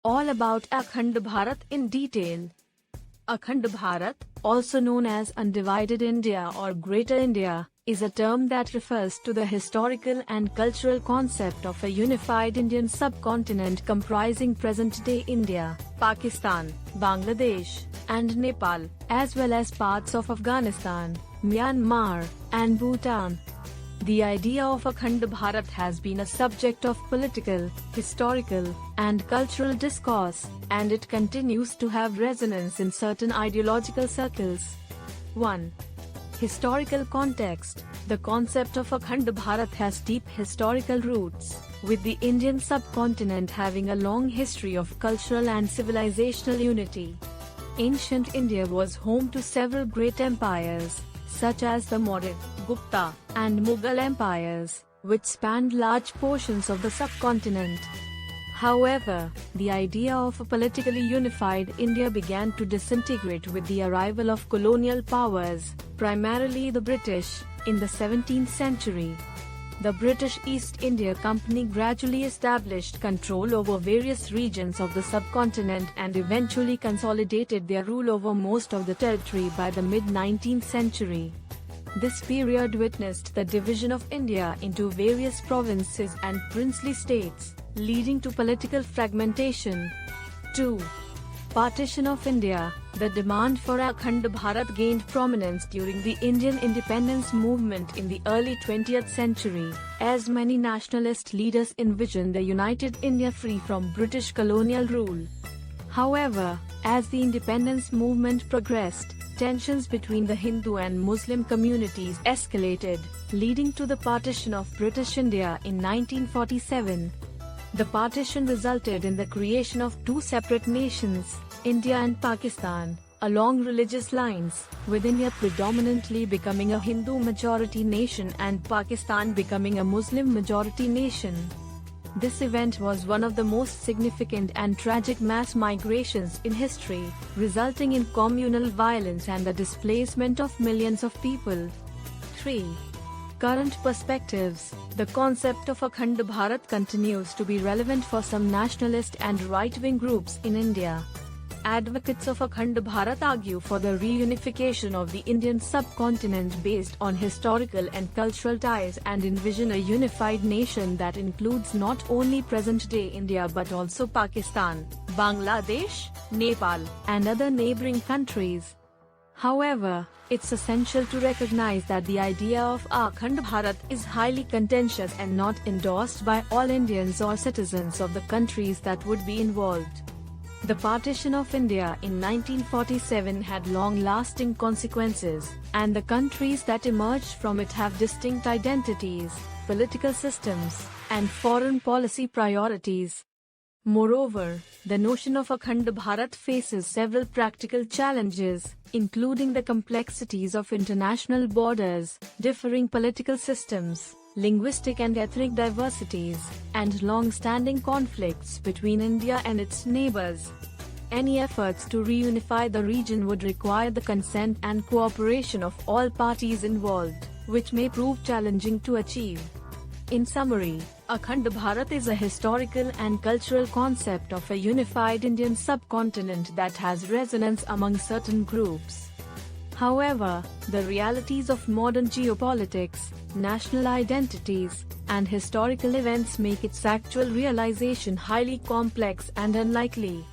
All about Akhand Bharat in detail. Akhand Bharat, also known as Undivided India or Greater India, is a term that refers to the historical and cultural concept of a unified Indian subcontinent comprising present-day India, Pakistan, Bangladesh, and Nepal, as well as parts of Afghanistan, Myanmar, and Bhutan. The idea of Akhand Bharat has been a subject of political, historical, and cultural discourse, and it continues to have resonance in certain ideological circles. 1. Historical context. The concept of Akhand Bharat has deep historical roots, with the Indian subcontinent having a long history of cultural and civilizational unity. Ancient India was home to several great empires, such as the Maurya, Gupta, and Mughal empires, which spanned large portions of the subcontinent. However, the idea of a politically unified India began to disintegrate with the arrival of colonial powers, primarily the British, in the 17th century. The British East India Company gradually established control over various regions of the subcontinent and eventually consolidated their rule over most of the territory by the mid-19th century. This period witnessed the division of India into various provinces and princely states, leading to political fragmentation. 2. Partition of India. The demand for Akhand Bharat gained prominence during the Indian independence movement in the early 20th century, as many nationalist leaders envisioned a united India free from British colonial rule. However, as the independence movement progressed, tensions between the Hindu and Muslim communities escalated, leading to the partition of British India in 1947. The partition resulted in the creation of two separate nations, India and Pakistan, along religious lines, with India predominantly becoming a Hindu-majority nation and Pakistan becoming a Muslim-majority nation. This event was one of the most significant and tragic mass migrations in history, resulting in communal violence and the displacement of millions of people. 3. Current perspectives. The concept of Akhand Bharat continues to be relevant for some nationalist and right-wing groups in India. Advocates of Akhand Bharat argue for the reunification of the Indian subcontinent based on historical and cultural ties and envision a unified nation that includes not only present-day India but also Pakistan, Bangladesh, Nepal, and other neighboring countries. However, it's essential to recognize that the idea of Akhand Bharat is highly contentious and not endorsed by all Indians or citizens of the countries that would be involved. The partition of India in 1947 had long-lasting consequences, and the countries that emerged from it have distinct identities, political systems, and foreign policy priorities. Moreover, the notion of Akhand Bharat faces several practical challenges, including the complexities of international borders, differing political systems, linguistic and ethnic diversities, and long-standing conflicts between India and its neighbors. Any efforts to reunify the region would require the consent and cooperation of all parties involved, which may prove challenging to achieve. In summary, Akhand Bharat is a historical and cultural concept of a unified Indian subcontinent that has resonance among certain groups. However, the realities of modern geopolitics, national identities, and historical events make its actual realization highly complex and unlikely.